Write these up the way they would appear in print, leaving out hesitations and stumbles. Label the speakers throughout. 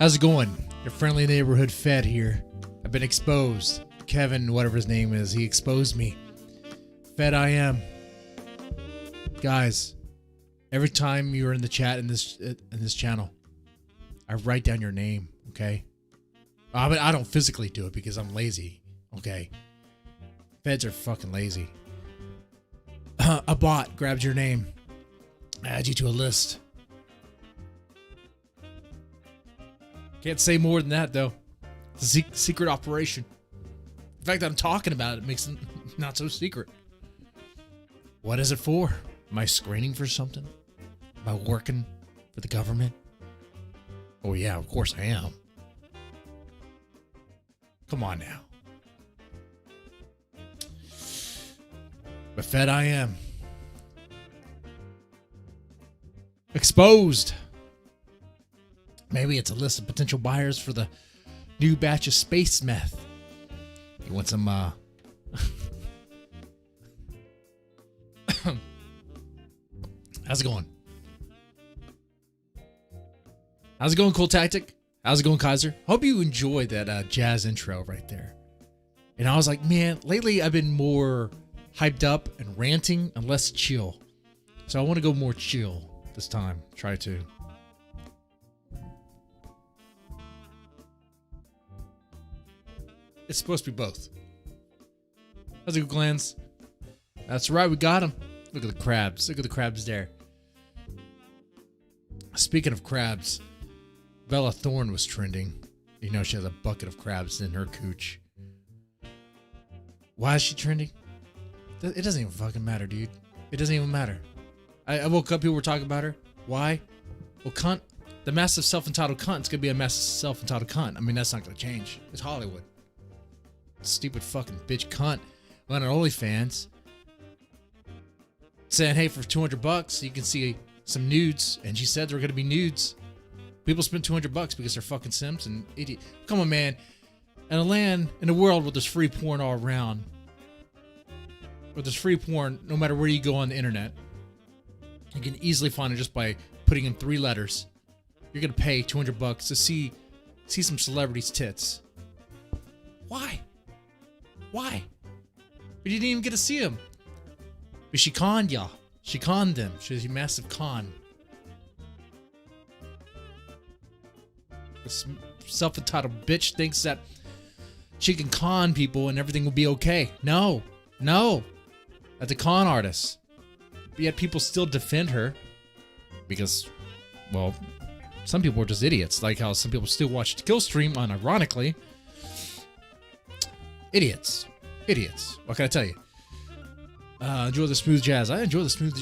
Speaker 1: How's it going? Your friendly neighborhood Fed here. I've been exposed. Kevin, whatever his name is, he exposed me. Fed I am. Guys, every time you're in the chat in this channel, I write down your name, okay? I don't physically do it because I'm lazy, okay? Feds are fucking lazy. A bot grabs your name, adds you to a list. Can't say more than that, though. It's a secret operation. The fact that I'm talking about it makes it not so secret. What is it for? Am I screening for something? Am I working for the government? Oh, yeah, of course I am. Come on now. But Fed I am. Exposed. Maybe it's a list of potential buyers for the new batch of space meth. You want some, How's it going? How's it going, Cool Tactic? How's it going, Kaiser? Hope you enjoyed that jazz intro right there. And I was like, man, lately I've been more hyped up and ranting and less chill. So I want to go more chill this time. Try to. It's supposed to be both. How's it go, Glans? That's right, we got them. Look at the crabs. Look at the crabs there. Speaking of crabs, Bella Thorne was trending. You know she has a bucket of crabs in her cooch. Why is she trending? It doesn't even fucking matter, dude. It doesn't even matter. I woke up, people were talking about her. Why? Well, cunt. The massive self-entitled cunt is going to be a massive self-entitled cunt. I mean, that's not going to change. It's Hollywood. Stupid fucking bitch cunt on her OnlyFans saying, hey, for $200 you can see some nudes, and she said there were going to be nudes. People spend $200 because they're fucking simps and idiot. Come on, man. In a world where there's free porn all around, where there's free porn no matter where you go on the internet, you can easily find it just by putting in 3 letters. You're going to pay $200 to see some celebrities' tits. Why? Why? We didn't even get to see him. But she conned y'all. She conned them. She's a massive con. This self-entitled bitch thinks that she can con people and everything will be okay. No. No. That's a con artist. But yet people still defend her. Because, well, some people are just idiots. Like how some people still watch Killstream unironically. Idiots. Idiots. What can I tell you? Enjoy the smooth jazz. I enjoy the smooth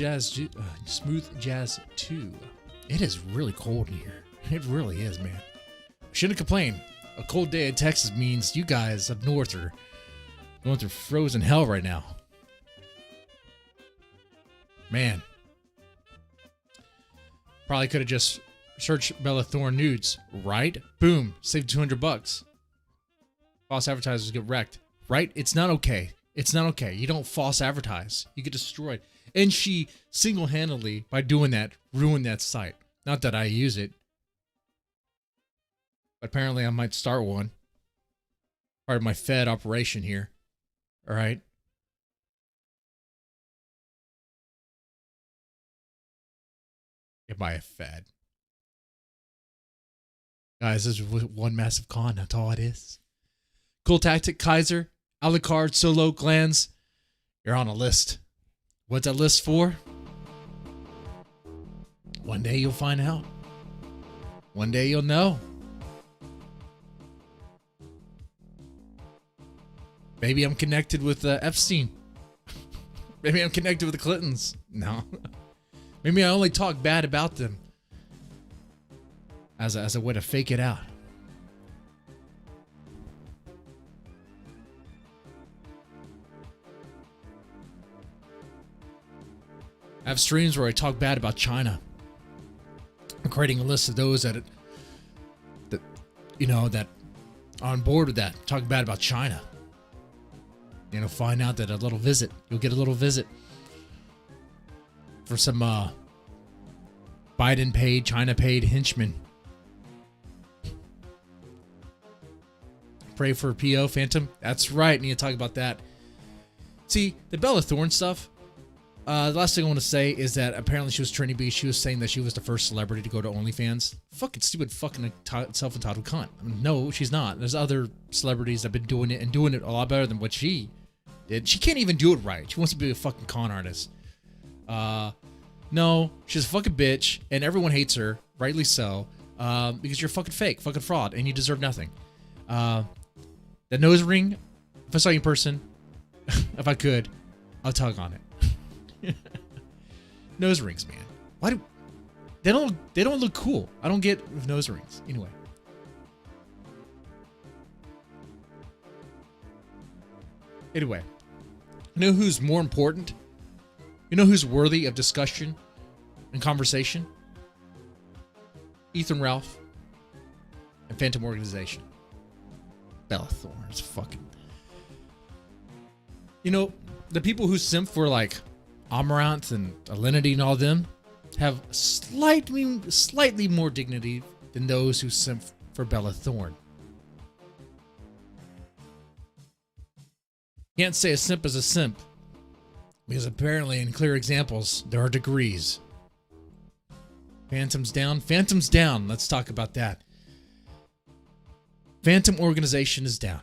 Speaker 1: jazz too. It is really cold in here. It really is, man. Shouldn't complain. A cold day in Texas means you guys up north are going through frozen hell right now. Man. Probably could have just searched Bella Thorne nudes, right? Boom. Saved $200. False advertisers get wrecked. Right? It's not okay. It's not okay. You don't false advertise. You get destroyed. And she single-handedly, by doing that, ruined that site. Not that I use it. But apparently I might start one. Part of my Fed operation here. Alright? Get by a fad. Guys, this is one massive con. That's all it is. Cool tactic, Kaiser, Alucard, Solo, Glands. You're on a list. What's that list for? One day you'll find out. One day you'll know. Maybe I'm connected with Epstein. Maybe I'm connected with the Clintons. No. Maybe I only talk bad about them as a way to fake it out. I have streams where I talk bad about China. I'm creating a list of those that are on board with that. Talk bad about China. Find out that you'll get a little visit for some Biden paid, China paid henchmen. Pray for PO Phantom. That's right. Need to talk about that. See, the Bella Thorne stuff. The last thing I want to say is that apparently she was trending because she was saying that she was the first celebrity to go to OnlyFans. Fucking stupid, fucking self-entitled cunt. I mean, no, she's not. There's other celebrities that have been doing it and doing it a lot better than what she did. She can't even do it right. She wants to be a fucking con artist. No, she's a fucking bitch, and everyone hates her, rightly so, because you're fucking fake, fucking fraud, and you deserve nothing. That nose ring, if I saw you in person, if I could, I'll tug on it. Nose rings, man. Why do they don't look cool? I don't get nose rings. Anyway. You know who's more important? You know who's worthy of discussion and conversation? Ethan Ralph and Phantom Organization. Bella Thorne is fucking. The people who simp for like Amaranth and Alinity and all them have slightly more dignity than those who simp for Bella Thorne. Can't say a simp is a simp because apparently in clear examples there are degrees. Phantom's down. Let's talk about that. Phantom Organization is down.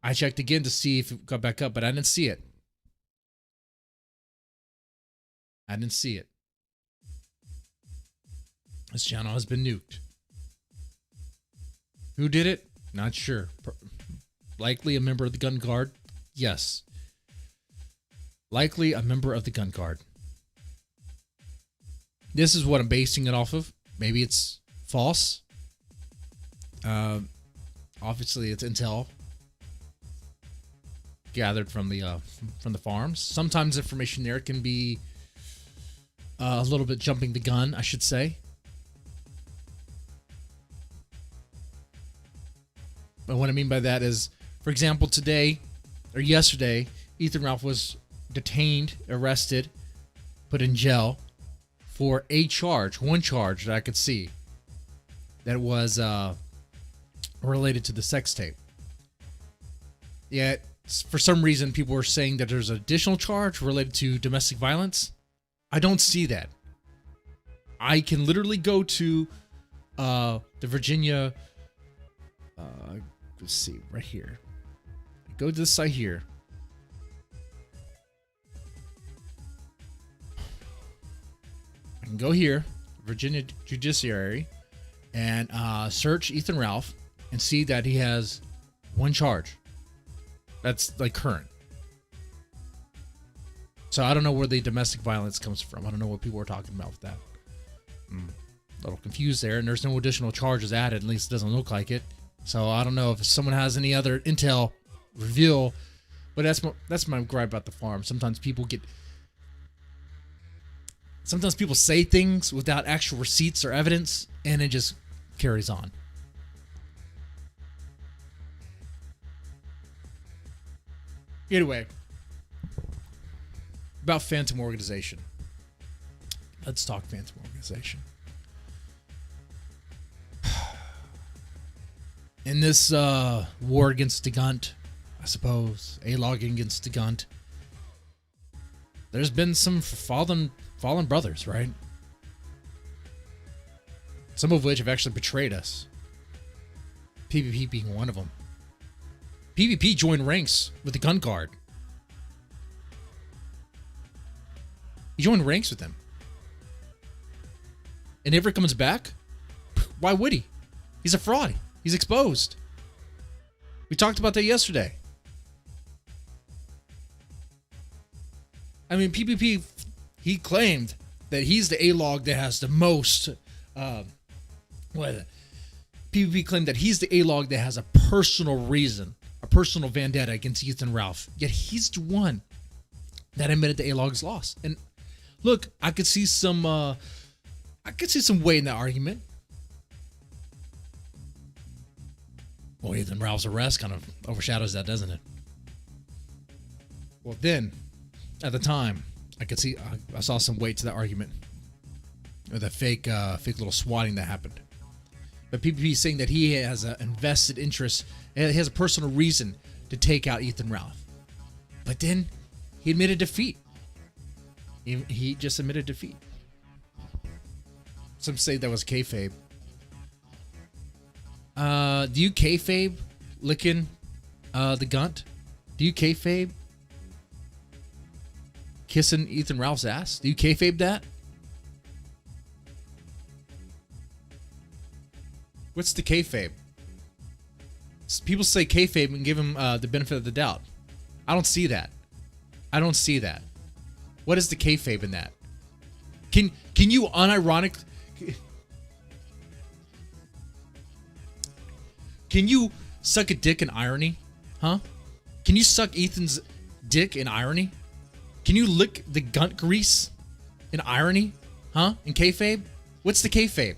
Speaker 1: I checked again to see if it got back up, but I didn't see it. This channel has been nuked. Who did it? Not sure. Likely a member of the Gun Guard. Yes. Likely a member of the Gun Guard. This is what I'm basing it off of. Maybe it's false. Obviously, it's intel gathered from the farms. Sometimes information there can be a little bit jumping the gun, I should say. But what I mean by that is, for example, yesterday, Ethan Ralph was detained, arrested, put in jail for one charge that I could see that was related to the sex tape. Yet, for some reason, people were saying that there's an additional charge related to domestic violence. I don't see that. I can literally go to the Virginia. Let's see, right here. Go to this site here. I can go here, Virginia Judiciary, and search Ethan Ralph and see that he has one charge. That's like current. So I don't know where the domestic violence comes from. I don't know what people are talking about with that. A little confused there, and there's no additional charges added. At least it doesn't look like it. So I don't know if someone has any other intel reveal. But that's my gripe about the farm. Sometimes people say things without actual receipts or evidence, and it just carries on. Anyway, about Phantom Organization. Let's talk Phantom Organization. In this war against the Gunt, I suppose, A-Log against the Gunt, there's been some fallen brothers, right? Some of which have actually betrayed us. PPP being one of them. PPP joined ranks with the gun guard. He joined ranks with them. And never comes back? Why would he? He's a fraud. He's exposed. We talked about that yesterday. I mean, PPP, he claimed that he's the A-log that has the most... PPP claimed that he's the A-log that has a personal reason, a personal vendetta against Ethan Ralph. Yet he's the one that admitted the A-log's loss. And look, I could see some weight in that argument. Well, Ethan Ralph's arrest kind of overshadows that, doesn't it? Well, then, at the time, I saw some weight to that argument. Or the fake little swatting that happened. But PPP is saying that he has an invested interest, and he has a personal reason to take out Ethan Ralph. But then, he admitted defeat. He just admitted defeat. Some say that was kayfabe. Do you kayfabe licking the gunt? Do you kayfabe kissing Ethan Ralph's ass? Do you kayfabe that? What's the kayfabe? People say kayfabe and give him the benefit of the doubt. I don't see that. I don't see that. What is the kayfabe in that? Can you unironically... Can you suck a dick in irony? Huh? Can you suck Ethan's dick in irony? Can you lick the gunt grease in irony? Huh? In kayfabe? What's the kayfabe?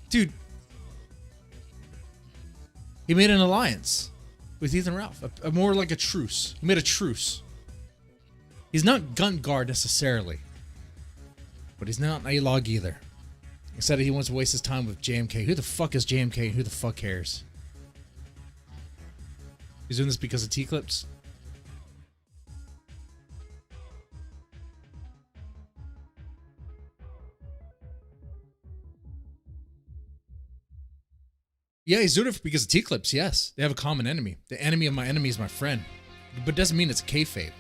Speaker 1: Dude. He made an alliance with Ethan Ralph. A more like a truce. He made a truce. He's not gun guard necessarily. But he's not an A-log either. He said he wants to waste his time with JMK. Who the fuck is JMK and who the fuck cares? He's doing this because of T-Clips? Yeah, he's doing it because of T-Clips, yes. They have a common enemy. The enemy of my enemy is my friend. But it doesn't mean it's a kayfabe.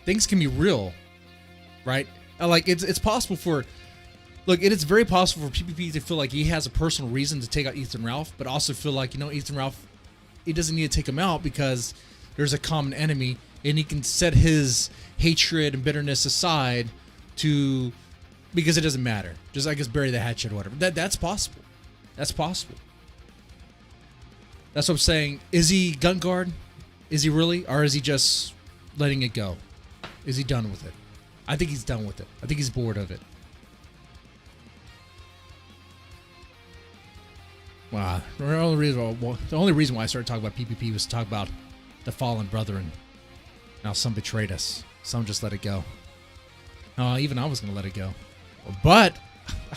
Speaker 1: Things can be real, right? Like, it's possible for... Look, it is very possible for PPP to feel like he has a personal reason to take out Ethan Ralph, but also feel like, you know, Ethan Ralph, he doesn't need to take him out because there's a common enemy, and he can set his hatred and bitterness aside because it doesn't matter. Just, I guess, bury the hatchet or whatever. That's possible. That's possible. That's what I'm saying. Is he gun guard? Is he really? Or is he just letting it go? Is he done with it? I think he's done with it. I think he's bored of it. Wow. The only reason why I started talking about PPP was to talk about the fallen brethren. Now some betrayed us. Some just let it go. Even I was going to let it go. But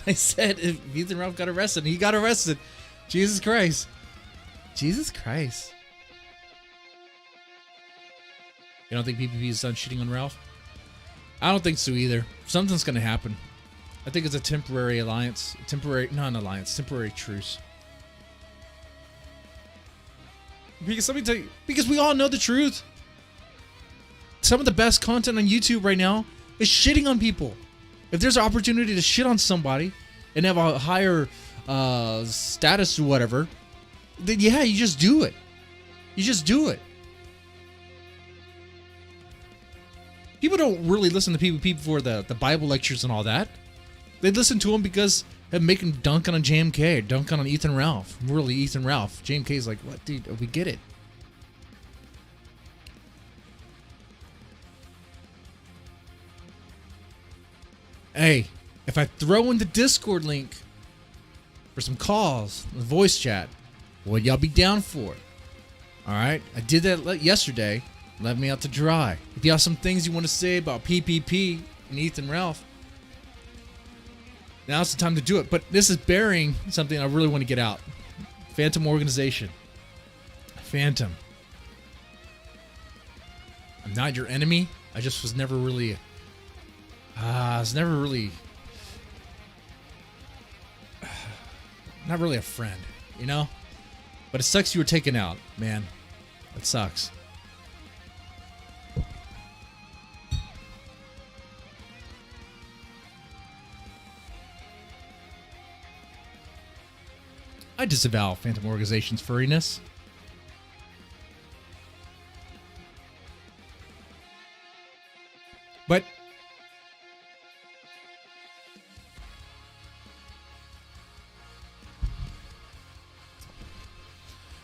Speaker 1: I said if Ethan Ralph got arrested, he got arrested. Jesus Christ. Jesus Christ. You don't think PPP is done shitting on Ralph? I don't think so either. Something's going to happen. I think it's a temporary alliance. Not an alliance. Temporary truce. Because let me tell you, because we all know the truth. Some of the best content on YouTube right now is shitting on people. If there's an opportunity to shit on somebody and have a higher status or whatever, then yeah, you just do it. You just do it. People don't really listen to PPP for the Bible lectures and all that. They listen to him because of making dunking on JMK, dunking on Ethan Ralph. Really, Ethan Ralph. JMK's like, what, dude? We get it. Hey, if I throw in the Discord link for some calls, the voice chat, would y'all be down for it? All right, I did that yesterday. Let me out to dry. If you have some things you want to say about PPP and Ethan Ralph, now's the time to do it. But this is burying something I really want to get out. Phantom organization. Phantom. I'm not your enemy. I just was never really... It's never really, not really a friend, you know? But it sucks you were taken out, man. It sucks. I disavow Phantom Organization's furriness.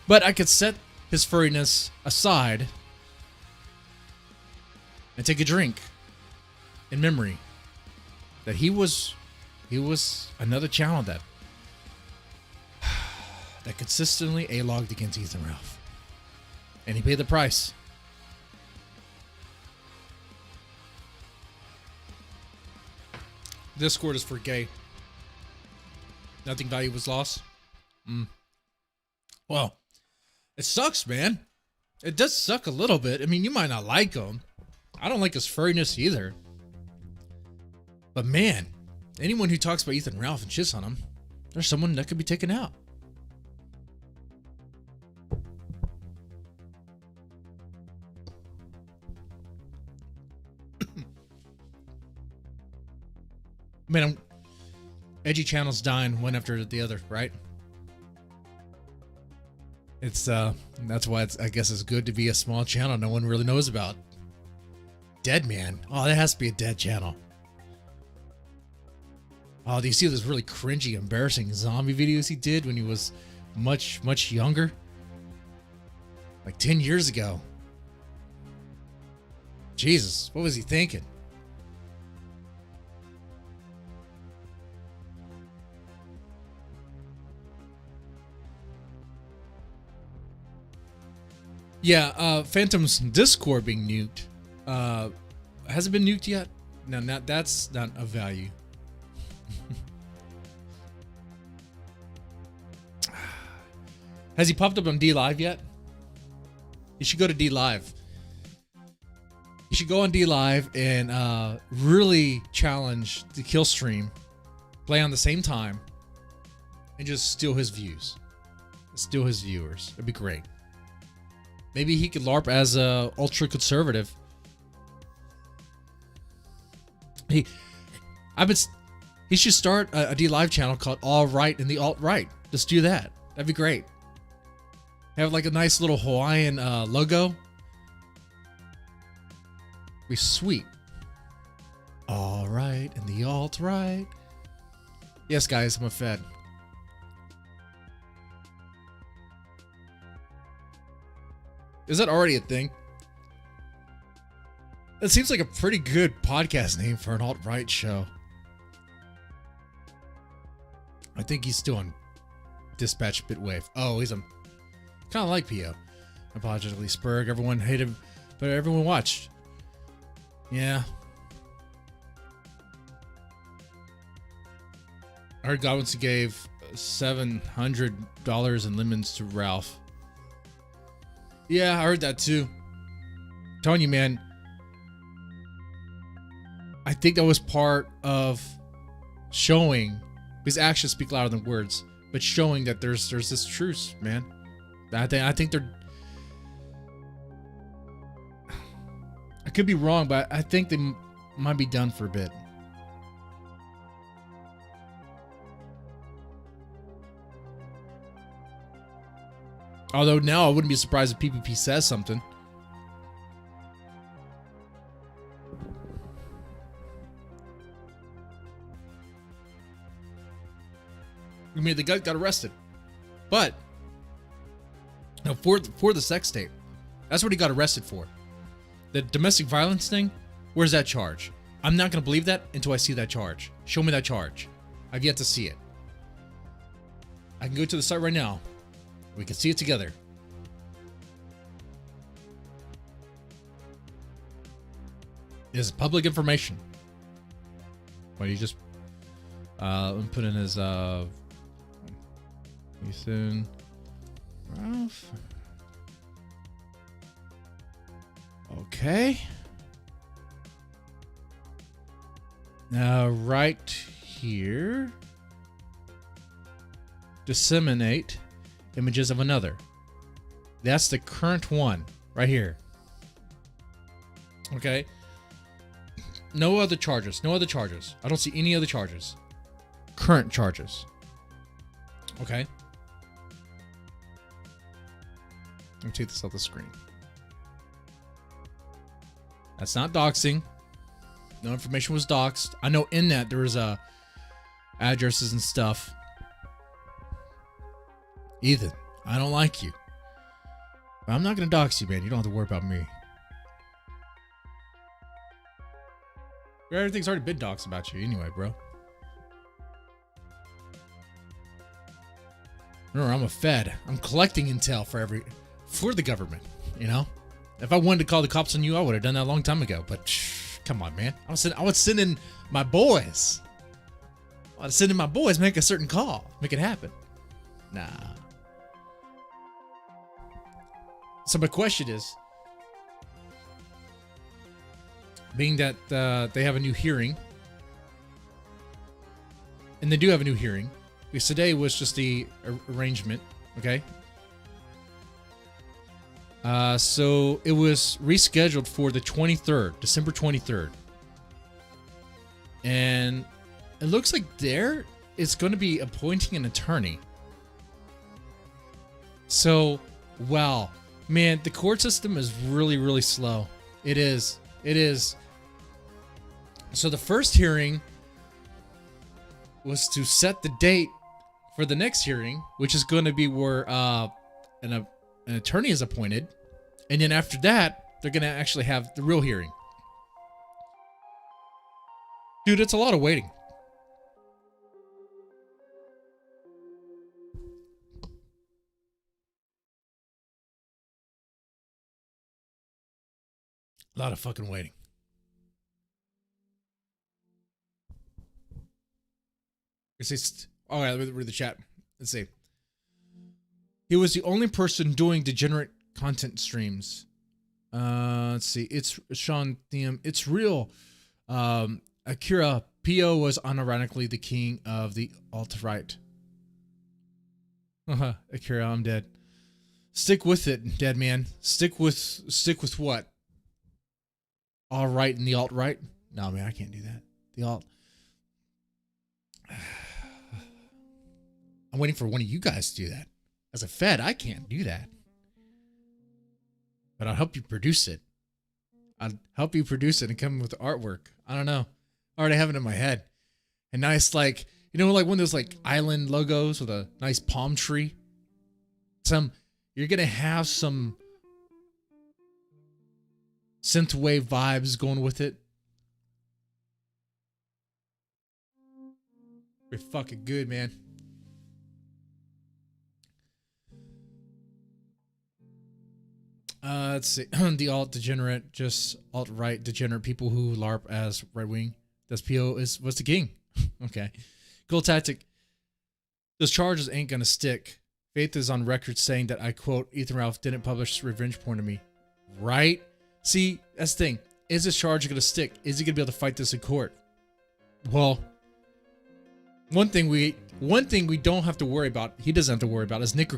Speaker 1: But I could set his furriness aside and take a drink in memory that he was another channel that consistently A-logged against Ethan Ralph. And he paid the price. Discord is for gay. Nothing value was lost. Well, it sucks, man. It does suck a little bit. I mean, you might not like him. I don't like his furriness either. But man, anyone who talks about Ethan Ralph and shits on him, there's someone that could be taken out. I mean, edgy channels dying one after the other, right? It's that's why I guess it's good to be a small channel no one really knows about. Deadman. Oh, that has to be a dead channel. Oh, do you see those really cringy, embarrassing zombie videos he did when he was much, much younger? Like 10 years ago. Jesus, what was he thinking? Yeah, Phantom's Discord being nuked. Has it been nuked yet? No, that's not of value. Has he popped up on D Live yet? You should go to D Live. You should go on D Live and really challenge the killstream, play on the same time, and just steal his views, steal his viewers. It'd be great. Maybe he could LARP as a ultra conservative. He should start a D Live channel called All Right and the Alt Right. Just do that. That'd be great. Have like a nice little Hawaiian logo. Be sweet. All right and the Alt Right. Yes, guys, I'm a Fed. Is that already a thing? It seems like a pretty good podcast name for an alt-right show. I think he's still on Dispatch Bitwave. Oh, he's on kind of like PO. Apologetically Spurg. Everyone hated, but everyone watched. Yeah. I heard Godwinson gave $700 in lemons to Ralph. Yeah, I heard that too. I'm telling you, man. I think that was part of showing, because actions speak louder than words, but showing that there's this truce, man. I think they're. I could be wrong, but I think they might be done for a bit. Although now I wouldn't be surprised if PPP says something. I mean, the guy got arrested, but no, for the sex tape, that's what he got arrested for. The domestic violence thing, where's that charge? I'm not gonna believe that until I see that charge. Show me that charge. I've yet to see it. I can go to the site right now. We can see it together. It's public information. Why, you just put in his Ethan Ralph. Okay. Right here. Disseminate images of another. That's the current one right here. Okay. No other charges. No other charges. I don't see any other charges. Current charges. Okay. Let me take this off the screen. That's not doxing. No information was doxed. I know in that there was addresses and stuff. Ethan, I don't like you. But I'm not going to dox you, man. You don't have to worry about me. Everything's already been doxed about you anyway, bro. Remember, I'm a Fed. I'm collecting intel for the government, you know? If I wanted to call the cops on you, I would have done that a long time ago. But come on, man. I would send in my boys. I would send in my boys, make a certain call. Make it happen. Nah. So my question is, being that they have a new hearing, and they do have a new hearing, because today was just the arrangement, okay? So it was rescheduled for the 23rd, December 23rd. And it looks like there is going to be appointing an attorney. So, wow. Man, the court system is really, really slow. It is. It is. So the first hearing was to set the date for the next hearing, which is going to be where an attorney is appointed. And then after that, they're going to actually have the real hearing. Dude, it's a lot of waiting. A lot of fucking waiting. All right, let me read the chat. Let's see. He was the only person doing degenerate content streams. Let's see. It's Sean Thiem. It's real. Akira P.O. was unironically the king of the alt-right. Akira, I'm dead. Stick with it, dead man. Stick with what? All right and the alt-right? No, man, I can't do that. The alt. I'm waiting for one of you guys to do that. As a Fed, I can't do that. But I'll help you produce it. I'll help you produce it and come with the artwork. I don't know. I already have it in my head. A nice, like, you know, like one of those like island logos with a nice palm tree. You're going to have some synthwave vibes going with it. Pretty fucking good, man. Let's see. The alt-degenerate, just alt-right degenerate people who LARP as right-wing. This PO was the king. Okay. Cool tactic. Those charges ain't gonna stick. Faith is on record saying that, I quote, Ethan Ralph didn't publish revenge porn to me. Right? See, that's the thing. Is this charge gonna stick? Is he gonna be able to fight this in court? Well, one thing we don't have to worry about, he doesn't have to worry about, is Nick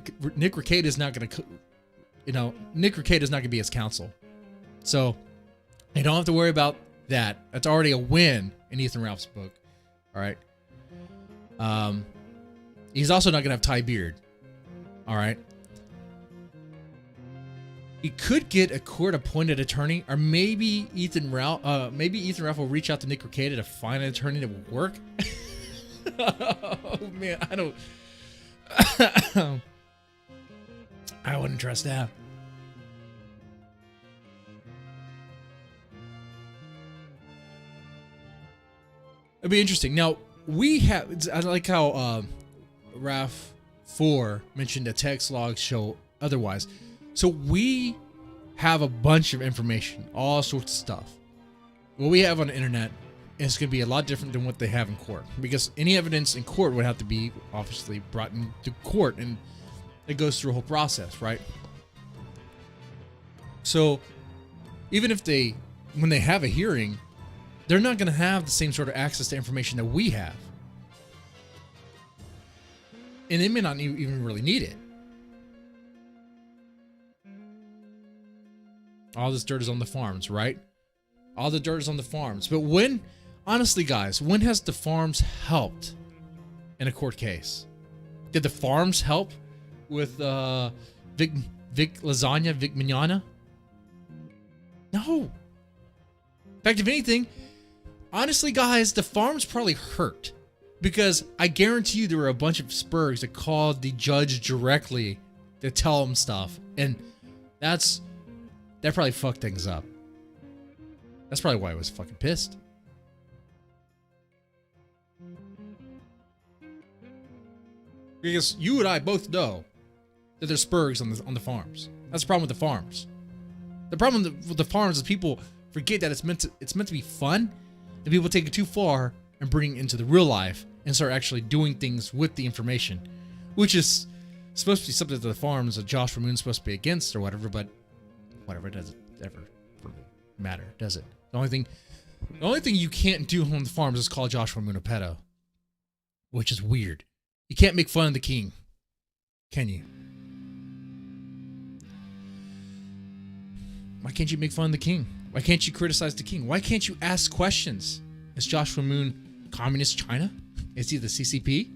Speaker 1: Ricade is not gonna, you know, Nick Ricade is not gonna be his counsel. So, you don't have to worry about that. That's already a win in Ethan Ralph's book. All right. He's also not gonna have Ty Beard. All right. He could get a court-appointed attorney, or maybe Ethan Ralph will reach out to Nick Ricade to find an attorney that will work. Oh man, I don't. I wouldn't trust that. It'd be interesting. Now, we have, I like how Raf 4 mentioned a text log show otherwise. So we have a bunch of information, all sorts of stuff. What we have on the internet is going to be a lot different than what they have in court, because any evidence in court would have to be obviously brought into court, and it goes through a whole process, right? So even if when they have a hearing, they're not going to have the same sort of access to information that we have. And they may not even really need it. All this dirt is on the farms, right? All the dirt is on the farms. But when, honestly, guys, when has the farms helped in a court case? Did the farms help with Vic Lasagna, Vic Mignogna? No. In fact, if anything, honestly, guys, the farms probably hurt. Because I guarantee you there were a bunch of spurgs that called the judge directly to tell him stuff. And that probably fucked things up. That's probably why I was fucking pissed. Because you and I both know that there's spurgs on the farms. That's the problem with the farms. The problem with the farms is people forget that it's meant to be fun, and people take it too far and bring it into the real life and start actually doing things with the information, which is supposed to be something that the farms that Josh Ramoon's supposed to be against or whatever. But whatever, it doesn't ever matter, does it? The only thing you can't do on the farms is call Josh Ramoon a pedo, which is weird. You can't make fun of the king, can you? Why can't you make fun of the king? Why can't you criticize the king? Why can't you ask questions? Is Josh Ramoon communist China? Is he the CCP?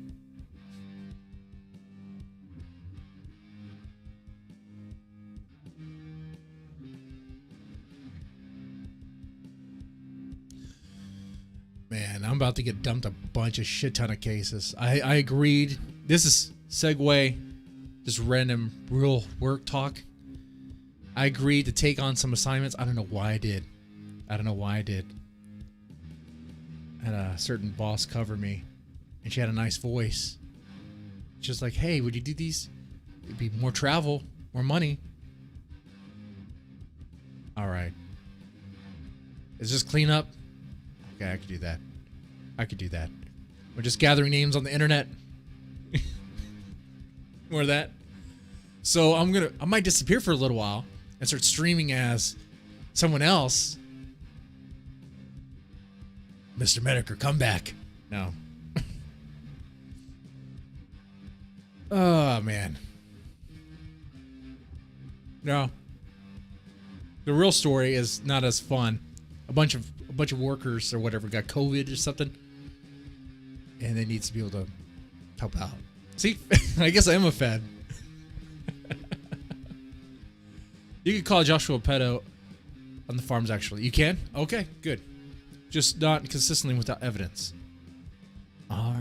Speaker 1: Man, I'm about to get dumped a bunch of shit ton of cases. I agreed. This is segue, just random real work talk. I agreed to take on some assignments. I don't know why I did. I had a certain boss cover me, and she had a nice voice. She's like, hey, would you do these? It'd be more travel, more money. All right. Is this clean up? Okay, I could do that. We're just gathering names on the internet. More of that. So I might disappear for a little while and start streaming as someone else. Mr. Mediker, come back. No. Oh, man. No. The real story is not as fun. A bunch of workers or whatever got COVID or something, and they need to be able to help out. See, I guess I am a fed. You can call Joshua a pedo on the farms, actually. You can? Okay, good. Just not consistently without evidence. All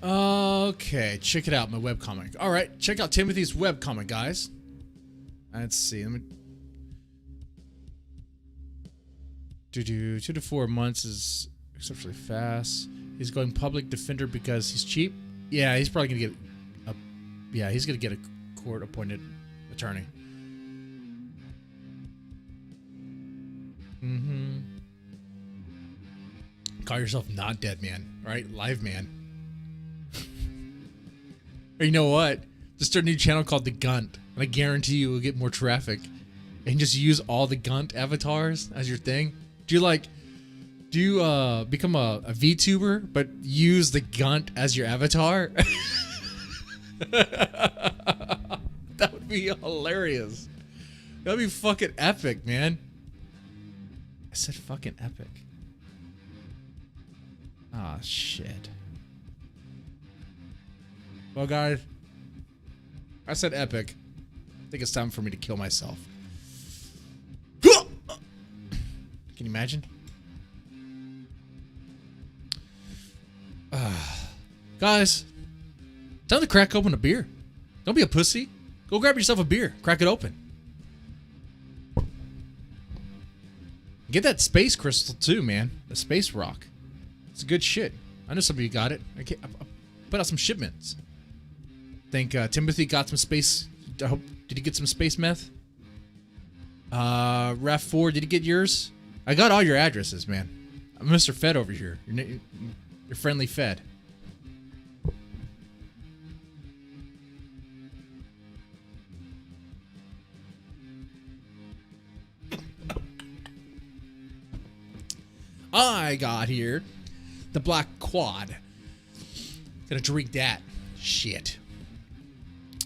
Speaker 1: right. Okay, check it out, my webcomic. All right, check out Timothy's webcomic, guys. Let's see. Let me 2 to 4 months is exceptionally fast. He's going public defender because he's cheap. Yeah, he's probably gonna get he's gonna get a court-appointed attorney. Call yourself not dead man, right? Live man. Or you know what? Just start a new channel called The Gunt. And I guarantee you will get more traffic. And just use all the Gunt avatars as your thing. Do you become a VTuber, but use the Gunt as your avatar? That would be hilarious. That would be fucking epic, man. I said fucking epic. Ah, shit. Well, guys, I said epic. I think it's time for me to kill myself. Can you imagine? Guys, time to crack open a beer. Don't be a pussy. Go grab yourself a beer. Crack it open. Get that space crystal too, man. The space rock. It's good shit. I know some of you got it. I put out some shipments. Think Timothy got some space. I hope. Did he get some space meth? Raf 4, did he get yours? I got all your addresses, man. I'm Mr. Fed over here. Your friendly Fed. I got here. The Black Quad. Gonna drink that. Shit.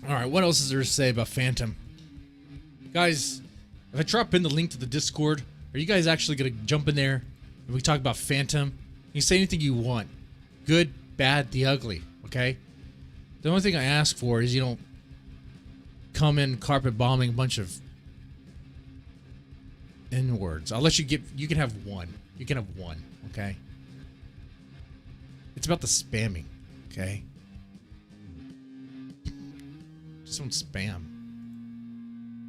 Speaker 1: Alright, what else is there to say about Phantom? Guys, if I drop in the link to the Discord, are you guys actually gonna jump in there and we talk about Phantom? You can say anything you want. Good, bad, the ugly, okay? The only thing I ask for is you don't come in carpet bombing a bunch of N-words. I'll let you get, you can have one. You can have one, okay? It's about the spamming, okay? Just don't spam.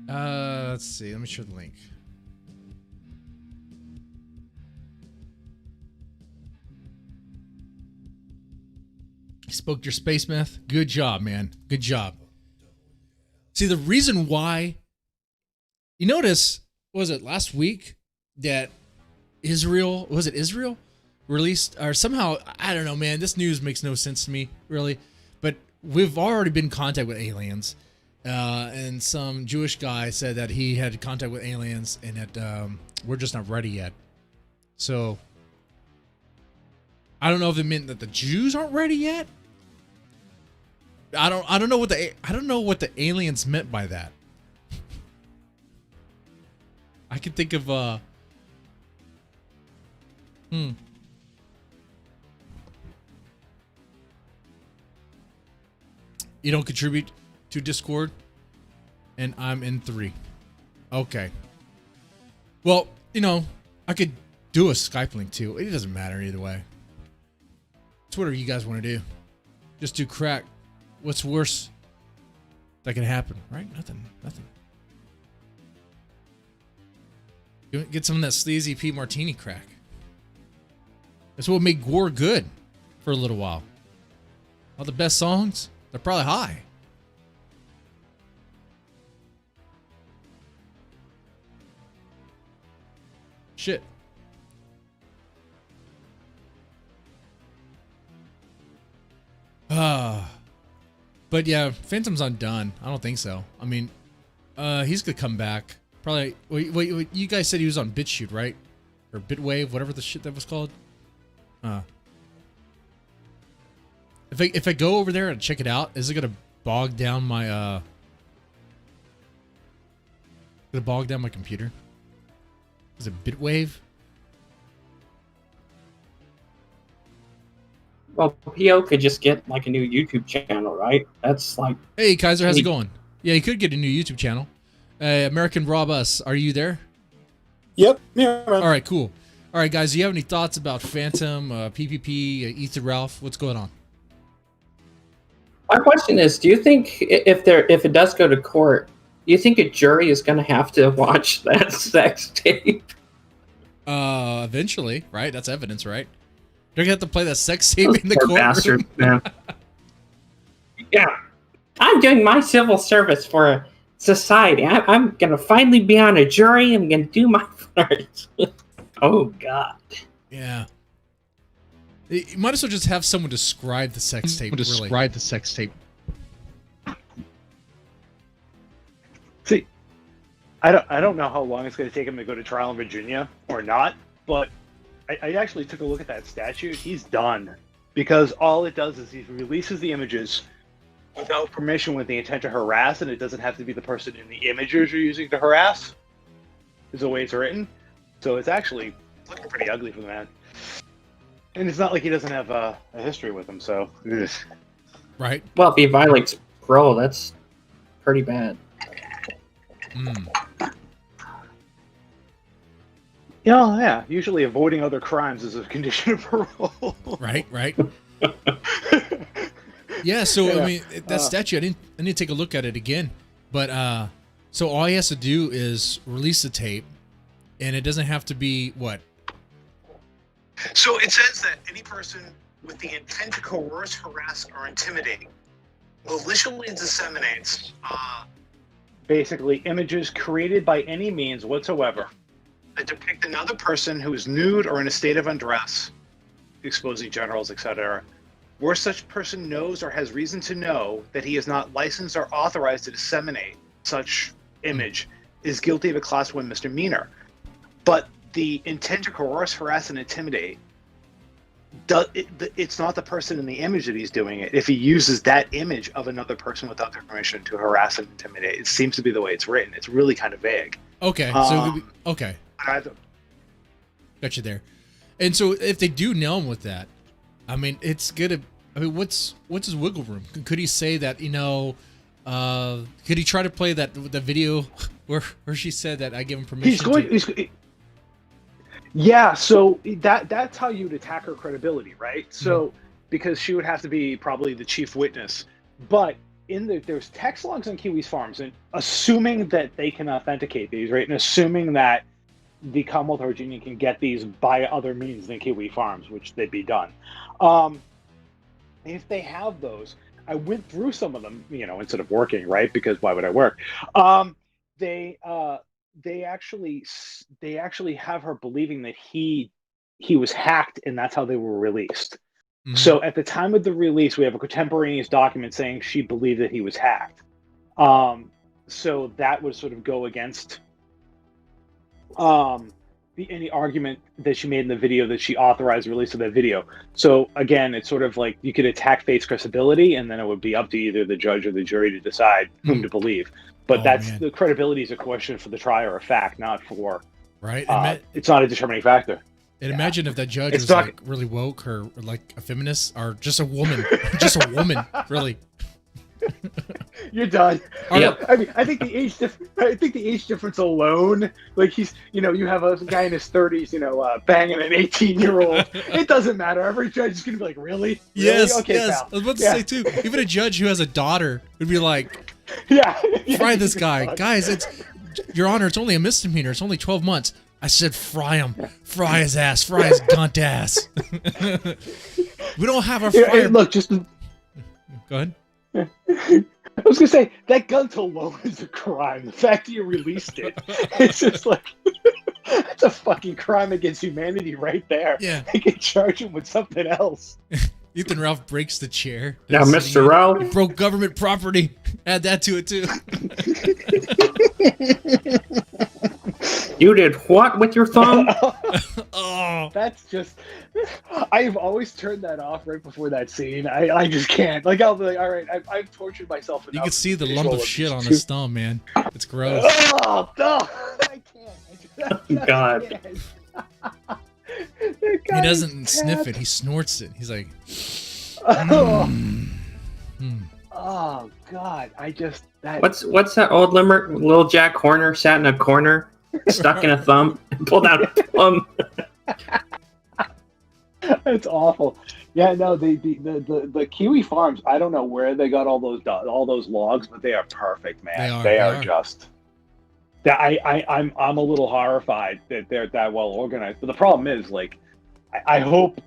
Speaker 1: Let's see. Let me share the link. You spoke your space myth. Good job, man. Good job. See, the reason why... You notice, was it last week that Israel... Was it Israel? Released... Or somehow... I don't know, man. This news makes no sense to me, really. But we've already been in contact with aliens. And some Jewish guy said that he had contact with aliens and that we're just not ready yet. So I don't know if it meant that the Jews aren't ready yet. I don't know what the aliens meant by that. I can think of You don't contribute to Discord, and I'm in 3. Okay. Well, you know, I could do a Skype link too. It doesn't matter either way. It's whatever you guys want to do. Just do crack. What's worse that can happen, right? Nothing. Get some of that sleazy P Martini crack. That's what made Gore good for a little while. All the best songs, they're probably high. Shit. But yeah, Phantom's undone. I don't think so. I mean, he's gonna come back. Probably. Wait, you guys said he was on BitChute, right? Or Bitwave, whatever the shit that was called. If I go over there and check it out, is it gonna bog down my computer? Is it Bitwave?
Speaker 2: Well, PO could just get like a new YouTube channel, right? That's like...
Speaker 1: Hey, Kaiser, how's it going? Yeah, he could get a new YouTube channel. American Rob Us, are you there?
Speaker 3: Yep. Yeah.
Speaker 1: All right, cool. All right, guys, do you have any thoughts about Phantom, PPP, Ethan Ralph? What's going on?
Speaker 2: My question is, do you think if it does go to court, do you think a jury is going to have to watch that sex tape?
Speaker 1: Eventually, right? That's evidence, right? They're going to have to play that sex tape in the courtroom.
Speaker 2: Bastard, man. Yeah. I'm doing my civil service for society. I'm going to finally be on a jury. I'm going to do my part. Oh, God.
Speaker 1: Yeah. You might as well just have someone describe the sex tape.
Speaker 4: Describe the sex tape.
Speaker 3: See, I don't know how long it's going to take him to go to trial in Virginia or not, but I actually took a look at that statute. He's done, because all it does is he releases the images without permission with the intent to harass, and it doesn't have to be the person in the images you're using to harass, is the way it's written. So it's actually looking pretty ugly for the man. And it's not like he doesn't have a history with him, so...
Speaker 1: Right.
Speaker 2: Well, if he violates parole, that's pretty bad.
Speaker 3: Yeah, usually avoiding other crimes is a condition of parole.
Speaker 1: Right. Yeah, so, yeah. I mean, that statute, I need to take a look at it again. But, so all he has to do is release the tape, and it doesn't have to be, what?
Speaker 5: So it says that any person with the intent to coerce, harass, or intimidate maliciously disseminates
Speaker 3: basically images created by any means whatsoever
Speaker 5: that depict another person who is nude or in a state of undress, exposing genitals, etc., where such person knows or has reason to know that he is not licensed or authorized to disseminate such image, is guilty of a Class 1 misdemeanor. But the intent to coerce, harass, and intimidate, it's not the person in the image that he's doing it. If he uses that image of another person without their permission to harass and intimidate, it seems to be the way it's written. It's really kind of vague.
Speaker 1: Okay, okay, got you there. And so if they do nail him with that, I mean, it's gonna. I mean, what's his wiggle room? Could he say that, you know? Could he try to play the video where she said that I give him permission?
Speaker 3: Yeah, so that's how you'd attack her credibility, right? So because she would have to be probably the chief witness, but there's text logs on Kiwi's farms, and assuming that they can authenticate these, right, and assuming that the Commonwealth of Virginia can get these by other means than Kiwi Farms, which they'd be done. If they have those, I went through some of them, you know, instead of working, right? Because why would I work? They actually have her believing that he was hacked, and that's how they were released. Mm-hmm. So at the time of the release, we have a contemporaneous document saying she believed that he was hacked. So that would sort of go against any argument that she made in the video that she authorized the release of that video. So again, it's sort of like you could attack Faith's credibility, and then it would be up to either the judge or the jury to decide whom to believe. But the credibility is a question for the trier of fact, not for it's not a determining factor.
Speaker 1: And imagine if that judge was like really woke or like a feminist or just a woman, really.
Speaker 3: You're done. Yeah. I mean, I think the age difference alone, like he's, you know, you have a guy in his 30s, you know, banging an 18-year-old. It doesn't matter. Every judge is gonna be like, really?
Speaker 1: Yes,
Speaker 3: okay,
Speaker 1: yes.
Speaker 3: pal.
Speaker 1: I was about to say too. Even a judge who has a daughter would be like, fry this guy, guys. It's Your Honor. It's only a misdemeanor. It's only 12 months. I said, fry him, fry his ass, fry his gunt ass. We don't have our fire.
Speaker 3: Hey, look, just
Speaker 1: go ahead.
Speaker 3: I was gonna say that gunt alone is a crime. The fact that you released it, it's just like that's a fucking crime against humanity right there.
Speaker 1: Yeah,
Speaker 3: they can charge him with something else.
Speaker 1: Ethan Ralph breaks the chair.
Speaker 2: Now, Mr. Ralph,
Speaker 1: he broke government property. Add that to it too.
Speaker 2: You did what with your thumb?
Speaker 1: Oh,
Speaker 3: that's just. I've always turned that off right before that scene. I just can't. Like I'll be like, all right, I've tortured myself enough.
Speaker 1: You can see the lump of shit on his thumb, man. It's gross.
Speaker 3: Oh no, I can't.
Speaker 2: God.
Speaker 1: He doesn't sniff it. He snorts it. He's like,
Speaker 3: Oh God, I just that.
Speaker 2: What's that old limerick? Little Jack Horner sat in a corner, stuck in a thumb, pulled out a thumb.
Speaker 3: That's awful. Yeah, no, the Kiwi Farms. I don't know where they got all those logs, but they are perfect, man. They are just. I'm a little horrified that they're that well organized. But the problem is, like, I hope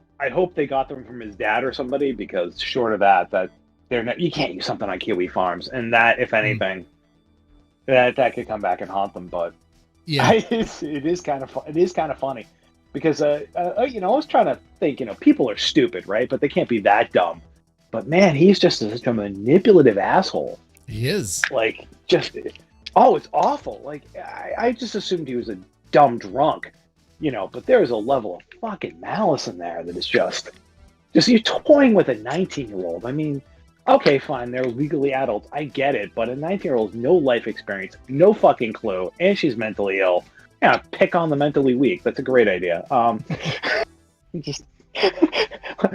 Speaker 3: they got them from his dad or somebody, because short of that they're not, you can't use something on Kiwi Farms, and that, if anything, that could come back and haunt them. But
Speaker 1: yeah,
Speaker 3: it is kind of funny. Because, you know, I was trying to think, you know, people are stupid, right? But they can't be that dumb. But, man, he's just such a manipulative asshole.
Speaker 1: He is.
Speaker 3: Like, just, it's awful. Like, I just assumed he was a dumb drunk, you know, but there's a level of fucking malice in there that is just you're toying with a 19-year-old. I mean, okay, fine, they're legally adults. I get it. But a 19-year-old, no life experience, no fucking clue, and she's mentally ill. Yeah, pick on the mentally weak. That's a great idea. Just,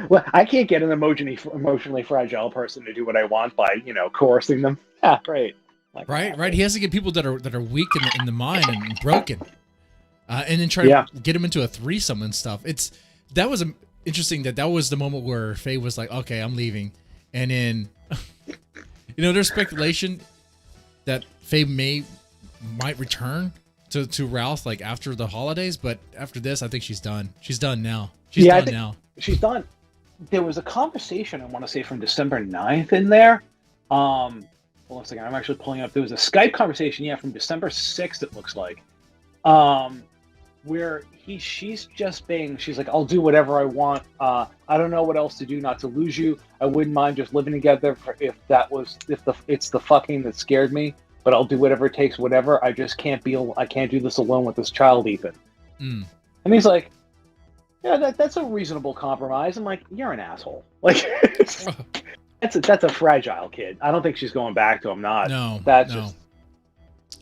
Speaker 3: well, I can't get an emotionally fragile person to do what I want by, you know, coercing them. Yeah, great. Like,
Speaker 1: right. He has to get people that are weak in the mind and broken, and then try to get them into a threesome and stuff. That was interesting. That was the moment where Faye was like, "Okay, I'm leaving," and then, you know, there's speculation that Faye might return to Ralph, like, after the holidays, but after this, I think she's done. She's done now. She's done now.
Speaker 3: She's done. There was a conversation, I want to say, from December 9th in there. Hold on a second. I'm actually pulling up. There was a Skype conversation, from December 6th, it looks like, where she's like, I'll do whatever I want. I don't know what else to do not to lose you. I wouldn't mind just living together if it's the fucking that scared me. But I'll do whatever it takes, whatever. I just can't do this alone with this child, Ethan. And he's like, yeah, that's a reasonable compromise. I'm like, you're an asshole. Like, that's a fragile kid. I don't think she's going back to him. That's just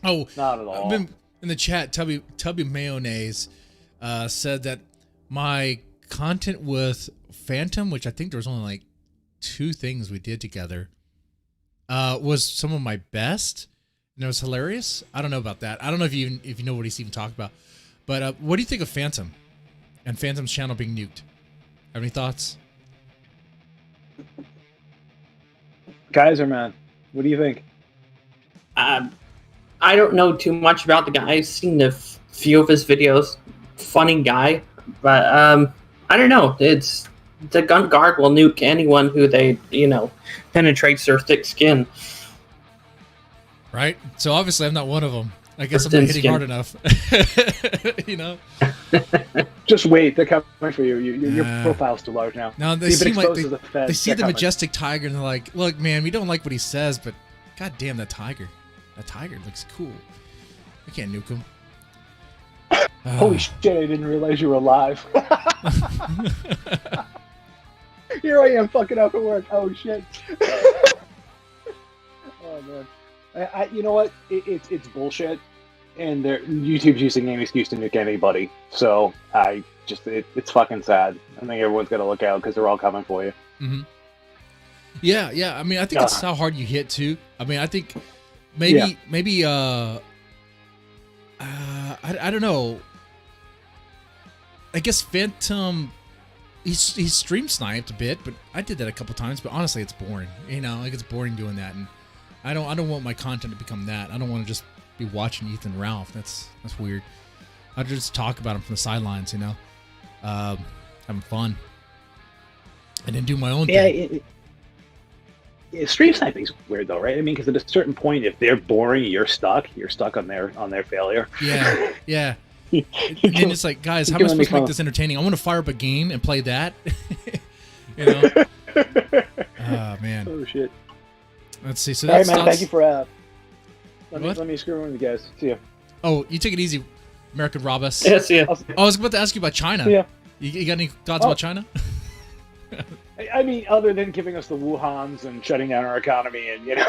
Speaker 3: not at all.
Speaker 1: In the chat, Tubby Mayonnaise said that my content with Phantom, which I think there was only like 2 things we did together, was some of my best, and it was hilarious. I don't know about that. I don't know if you know what he's even talking about. But what do you think of Phantom and Phantom's channel being nuked? Have any thoughts?
Speaker 3: Kaiser, man, what do you think?
Speaker 2: I don't know too much about the guy. I've seen a few of his videos. Funny guy, but I don't know. It's the gun guard will nuke anyone who they penetrates their thick skin.
Speaker 1: Right. So obviously I'm not one of them. I guess I'm not hitting hard enough.
Speaker 3: Just wait, they're coming for you. Your profile's too large now.
Speaker 1: No, they seem like they see the majestic tiger and they're like, look, man, we don't like what he says, but god damn that tiger. That tiger looks cool. We can't nuke him.
Speaker 3: Holy shit, I didn't realize you were alive. Here I am fucking up at work. Oh shit. Oh man. You know what? It's bullshit, and YouTube's using any excuse to nuke anybody. So it's fucking sad. I think everyone's got to look out because they're all coming for you.
Speaker 1: Mm-hmm. Yeah. I mean, I think it's how hard you hit too. I mean, I think maybe I don't know. I guess Phantom, he's stream sniped a bit, but I did that a couple times. But honestly, it's boring. Like it's boring doing that, and I don't want my content to become that. I don't want to just be watching Ethan Ralph. That's weird. I just talk about him from the sidelines, having fun, and then do my own thing.
Speaker 3: Stream sniping's weird though, right? I mean, because at a certain point, if they're boring, you're stuck. You're stuck on their failure.
Speaker 1: Yeah. And then it's like, guys, how am I supposed to make this entertaining? I want to fire up a game and play that. Oh man.
Speaker 3: Oh shit.
Speaker 1: Let's see. So
Speaker 3: that's
Speaker 1: man.
Speaker 3: Thank you for let me screw with you guys. See ya.
Speaker 1: Oh, you take it easy, American Robus.
Speaker 2: Yes, yeah.
Speaker 1: I was about to ask you about China.
Speaker 3: Yeah.
Speaker 1: You got any thoughts about China?
Speaker 3: I mean, other than giving us the Wuhans and shutting down our economy and
Speaker 1: Yeah.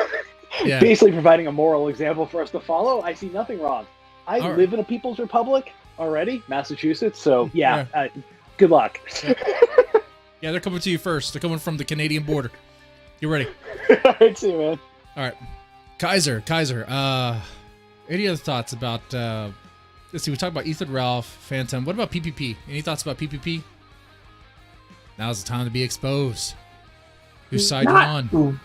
Speaker 3: basically providing a moral example for us to follow, I see nothing wrong. I live in a people's republic already, Massachusetts. So good luck.
Speaker 1: Yeah, they're coming to you first. They're coming from the Canadian border. You ready?
Speaker 3: All right, see you, man.
Speaker 1: All right, Kaiser. Any other thoughts about? Let's see. We talked about Ethan Ralph, Phantom. What about PPP? Any thoughts about PPP? Now's the time to be exposed. Whose side you're on?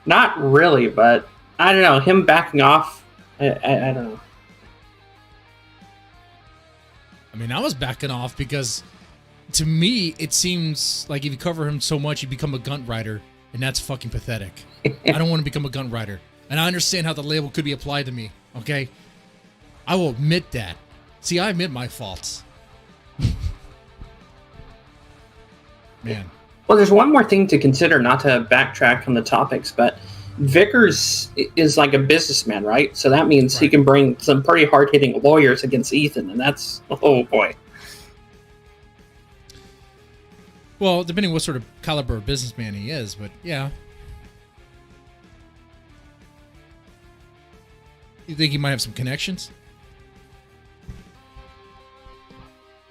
Speaker 2: Not really, but I don't know. Him backing off, I don't know.
Speaker 1: I mean, I was backing off because, to me, it seems like if you cover him so much, you become a gun writer, and that's fucking pathetic. I don't want to become a gun writer, and I understand how the label could be applied to me. Okay, I will admit that. See, I admit my faults. Man.
Speaker 2: Well, there's one more thing to consider, not to backtrack from the topics, but Vickers is like a businessman, right? So that means he can bring some pretty hard-hitting lawyers against Ethan, and that's, oh boy.
Speaker 1: Well, depending what sort of caliber of businessman he is, but yeah. You think he might have some connections?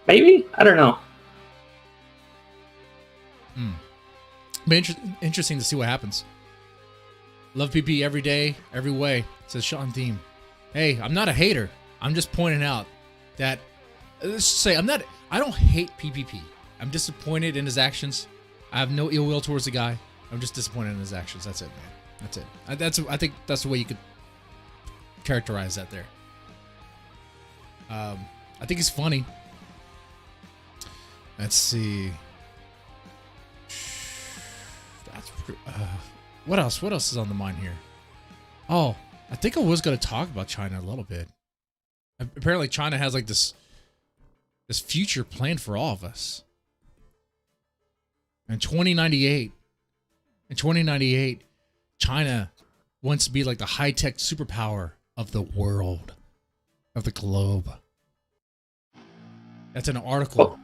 Speaker 2: Maybe? I don't know.
Speaker 1: Be interesting to see what happens. Love PP every day, every way, says Sean Theme. Hey, I'm not a hater. I'm just pointing out that, let's just say, I don't hate PPP. I'm disappointed in his actions. I have no ill will towards the guy. I'm just disappointed in his actions. That's it, man. That's it. I think that's the way you could characterize that there. I think he's funny. Let's see. What else? What else is on the mind here? Oh, I think I was going to talk about China a little bit. Apparently, China has like this future planned for all of us. In 2098, China wants to be like the high-tech superpower of the world, of the globe. That's an article.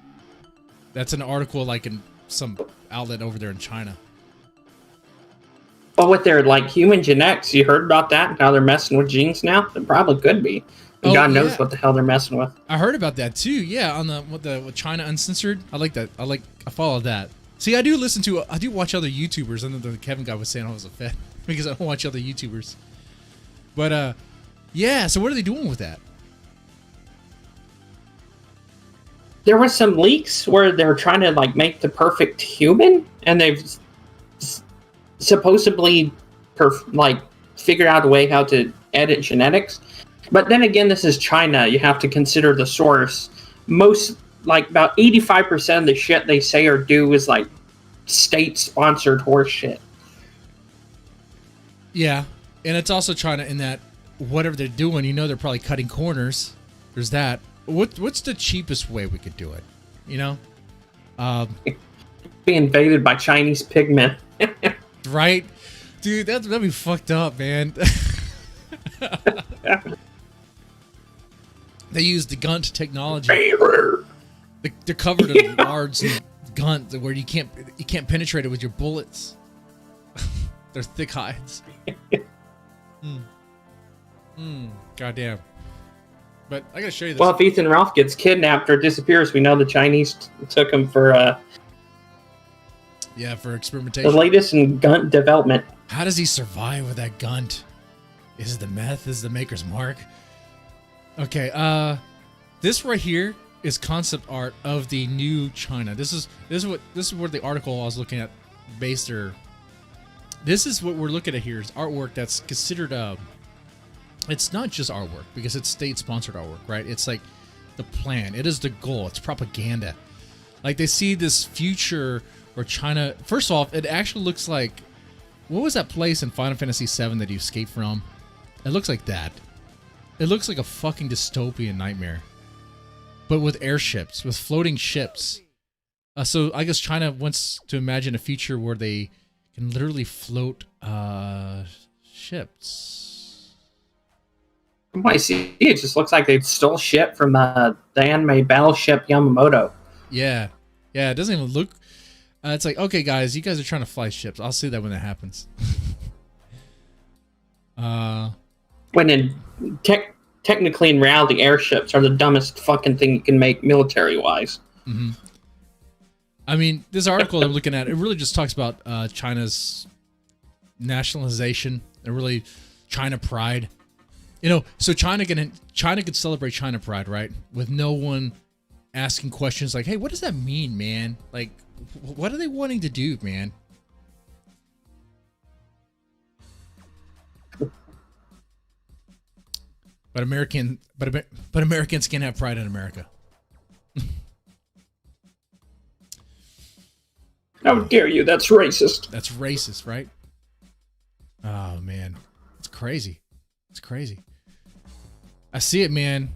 Speaker 1: That's an article like in some outlet over there in China.
Speaker 2: Well, with their like human genetics, you heard about that and how they're messing with genes now? It probably could be. And God knows what the hell they're messing with.
Speaker 1: I heard about that too. Yeah, on with China Uncensored. I like that. I follow that. See, I do watch other YouTubers. And then the Kevin guy was saying I was a fan because I don't watch other YouTubers. But yeah. So what are they doing with that?
Speaker 2: There was some leaks where they're trying to like make the perfect human, and they've supposedly figured out a way how to edit genetics. But then again, this is China. You have to consider the source. Most, like about 85% of the shit they say or do is like state-sponsored horse shit.
Speaker 1: Yeah, and it's also China in that whatever they're doing, you know, they're probably cutting corners. There's that. What's the cheapest way we could do it? You know,
Speaker 2: Be invaded by Chinese pigmen,
Speaker 1: right? Dude, that'd be fucked up, man. They use the Gunt technology. They're covered in large Gunt where you can't penetrate it with your bullets. They're thick hides. Goddamn. But I gotta show you this.
Speaker 2: Well, if Ethan Ralph gets kidnapped or disappears, we know the Chinese took him for
Speaker 1: for experimentation.
Speaker 2: The latest in Gunt development.
Speaker 1: How does he survive with that Gunt? Is it the meth? Is it the maker's mark? Okay, this right here is concept art of the new China. This is what the article I was looking at based their. This is what we're looking at here is artwork that's considered it's not just artwork because it's state-sponsored artwork, right? It's like the plan. It is the goal. It's propaganda. Like they see this future where China. First off, it actually looks like what was that place in Final Fantasy VII that you escaped from? It looks like that. It looks like a fucking dystopian nightmare, but with airships, with floating ships. So I guess China wants to imagine a future where they can literally float ships.
Speaker 2: I see. It just looks like they stole shit from the anime Battleship Yamamoto.
Speaker 1: Yeah. It doesn't even look. It's like, okay, guys, you guys are trying to fly ships. I'll see that when that happens.
Speaker 2: When technically in reality, airships are the dumbest fucking thing you can make military-wise.
Speaker 1: Mm-hmm. I mean, this article I'm looking at, it really just talks about China's nationalization and really China pride. You know, so China could celebrate China pride, right? With no one asking questions like, "Hey, what does that mean, man? Like, what are they wanting to do, man?" But Americans can't have pride in America.
Speaker 2: How dare you? That's racist.
Speaker 1: That's racist, right? Oh man, it's crazy. It's crazy. I see it, man.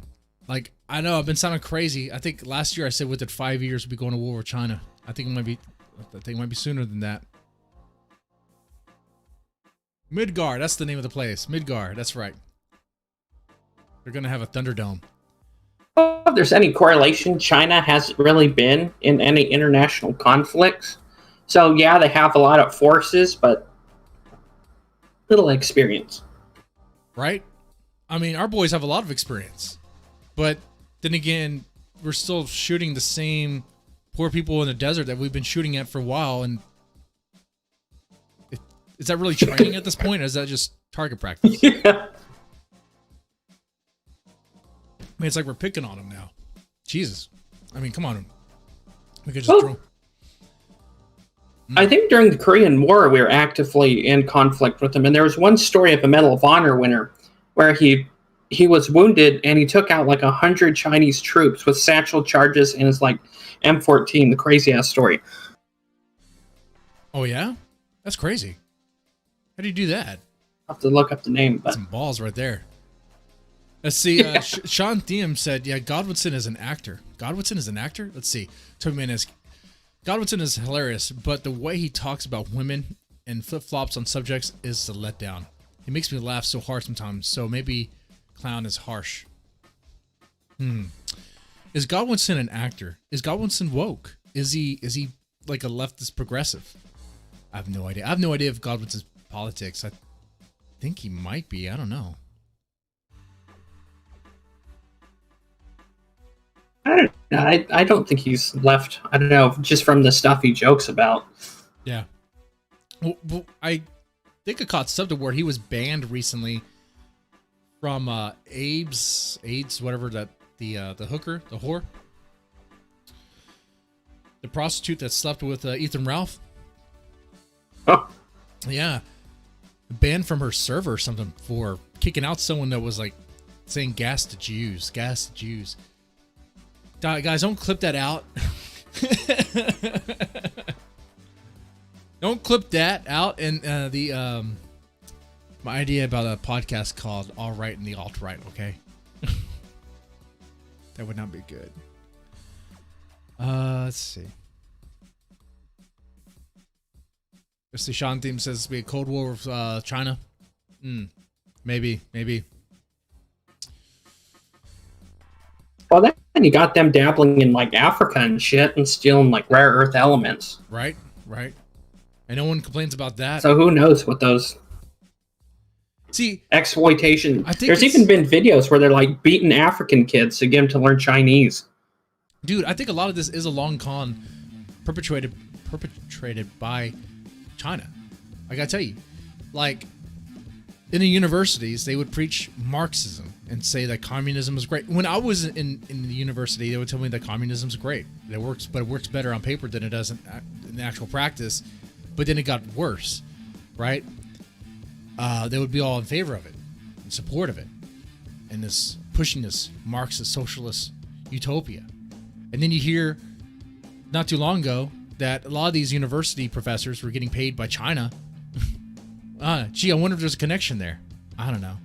Speaker 1: Like, I know I've been sounding crazy. I think last year I said within 5 years we'll be going to war with China. I think it might be sooner than that. Midgar, that's the name of the place. Midgar, that's right. They're gonna have a Thunderdome.
Speaker 2: If there's any correlation, China hasn't really been in any international conflicts. So yeah, they have a lot of forces, but little experience.
Speaker 1: Right? I mean, our boys have a lot of experience. But then again, we're still shooting the same poor people in the desert that we've been shooting at for a while. And is that really training at this point, or is that just target practice?
Speaker 2: Yeah.
Speaker 1: I mean, it's like we're picking on them now. Jesus. I mean, come on. We could just throw.
Speaker 2: I think during the Korean War, we were actively in conflict with them. And there was one story of a Medal of Honor winner where he was wounded and he took out like 100 Chinese troops with satchel charges in his like M14, the crazy ass story.
Speaker 1: Oh, yeah? That's crazy. How do you do that?
Speaker 2: I'll have to look up the name. But
Speaker 1: some balls right there. Let's see. Sean Thiem said, yeah, Godwinson is an actor. Godwinson is an actor? Let's see. Godwinson is hilarious, but the way he talks about women and flip-flops on subjects is a letdown. He makes me laugh so hard sometimes, so maybe clown is harsh. Is Godwinson an actor? Is Godwinson woke? Is he like a leftist progressive? I have no idea. I have no idea if Godwinson's politics. I think he might be. I don't know.
Speaker 2: I don't know. I don't think he's left. I don't know, just from the stuff he jokes about.
Speaker 1: Yeah. Well, I think I caught something where he was banned recently from AIDS, whatever that the hooker, the whore, the prostitute that slept with Ethan Ralph.
Speaker 2: Oh.
Speaker 1: Yeah, banned from her server or something for kicking out someone that was like saying gas to Jews. Guys, don't clip that out. Don't clip that out. And my idea about a podcast called All Right and the Alt Right, okay? That would not be good. Let's see. Mr. Sean Theme says to be a Cold War with China. Maybe.
Speaker 2: Well, then you got them dabbling in like Africa and shit and stealing like rare earth elements.
Speaker 1: Right. And no one complains about that.
Speaker 2: So who knows what those exploitation.
Speaker 1: I think
Speaker 2: there's even been videos where they're like beating African kids to get them to learn Chinese.
Speaker 1: Dude, I think a lot of this is a long con perpetrated by China. I gotta tell you, like in the universities, they would preach Marxism and say that communism is great. When I was in the university, they would tell me that communism is great. It works better on paper than it does in actual practice. But then it got worse, right? They would be all in favor of it, in support of it, and this pushing this Marxist socialist utopia. And then you hear, not too long ago, that a lot of these university professors were getting paid by China. Gee, I wonder if there's a connection there. I don't know.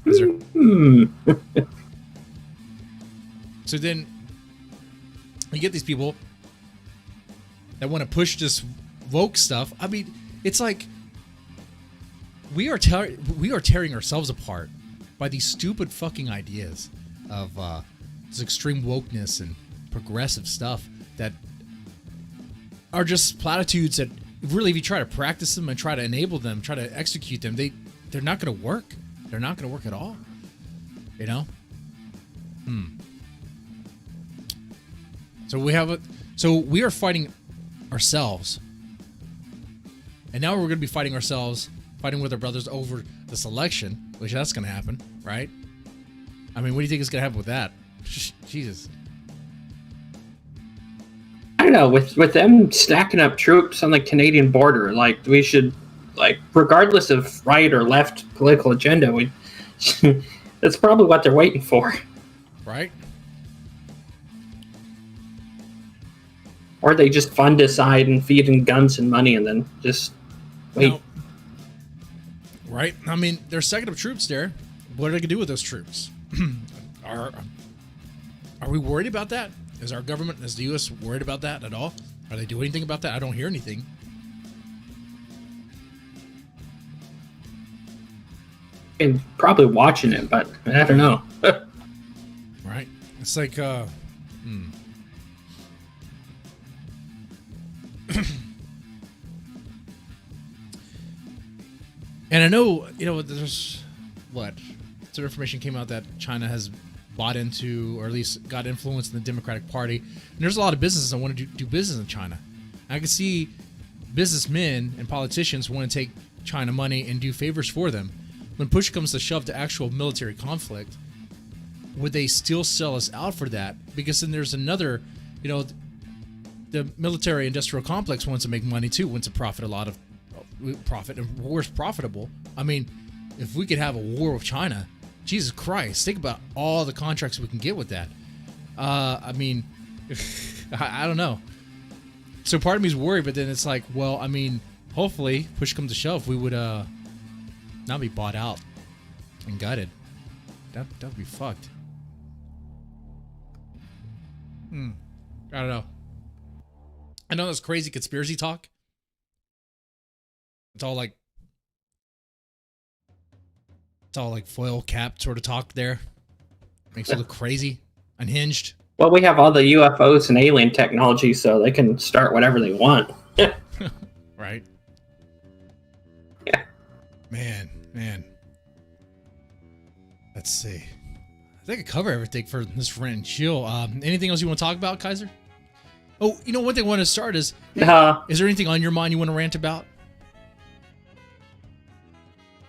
Speaker 1: Is there? So then you get these people that want to push this woke stuff. I mean, it's like we are tearing ourselves apart by these stupid fucking ideas of this extreme wokeness and progressive stuff that are just platitudes that really, if you try to practice them and try to enable them, try to execute them, they're not going to work. They're not going to work at all. You know? So we are fighting ourselves. And now we're going to be fighting with our brothers over this election, which that's going to happen, right? I mean, what do you think is going to happen with that? Jesus.
Speaker 2: I don't know, with them stacking up troops on the Canadian border, like we should, like regardless of right or left political agenda, that's probably what they're waiting for.
Speaker 1: Right?
Speaker 2: Or they just fund a side and feed in guns and money and then just wait.
Speaker 1: No. Right? I mean, they're stacking up troops there. What are they going to do with those troops? Are we worried about that? Is our government, is the U.S. worried about that at all? Are they doing anything about that? I don't hear anything.
Speaker 2: And probably watching it, but I don't know.
Speaker 1: Right? It's like, And I know, there's some information came out that China has bought into, or at least got influence in the Democratic Party. And there's a lot of businesses that want to do business in China. I can see businessmen and politicians want to take China money and do favors for them. When push comes to shove to actual military conflict, would they still sell us out for that? Because then there's another, the military industrial complex wants to make money too, wants to profit a lot of profit, and war's profitable. I mean, if we could have a war with China, Jesus Christ, think about all the contracts we can get with that. I mean, I don't know. So part of me is worried, but then it's like, well, I mean, hopefully, push comes to shove, we would not be bought out and gutted. That would be fucked. I don't know. I know that's crazy conspiracy talk. It's all like foil cap sort of talk there. Makes it look crazy. Unhinged.
Speaker 2: Well, we have all the UFOs and alien technology, so they can start whatever they want.
Speaker 1: Right.
Speaker 2: Yeah.
Speaker 1: Man. Let's see. I think I cover everything for this rant and chill. Anything else you want to talk about, Kaiser? Oh, you know, one thing I want to start is, hey, is there anything on your mind you want to rant about?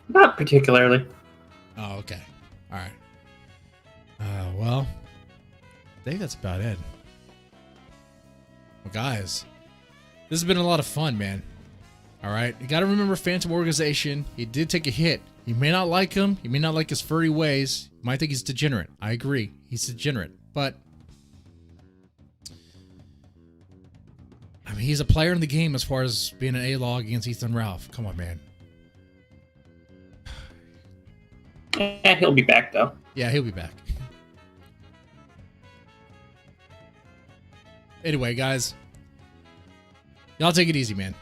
Speaker 2: Not particularly.
Speaker 1: Oh, okay. All right. Well, I think that's about it. Well, guys, this has been a lot of fun, man. All right. You got to remember Phantom Organization. He did take a hit. You may not like him. You may not like his furry ways. You might think he's degenerate. I agree. He's degenerate. But, I mean, he's a player in the game as far as being an A-log against Ethan Ralph. Come on, man.
Speaker 2: Yeah, he'll be back, though.
Speaker 1: Yeah, he'll be back. Anyway, guys, y'all take it easy, man.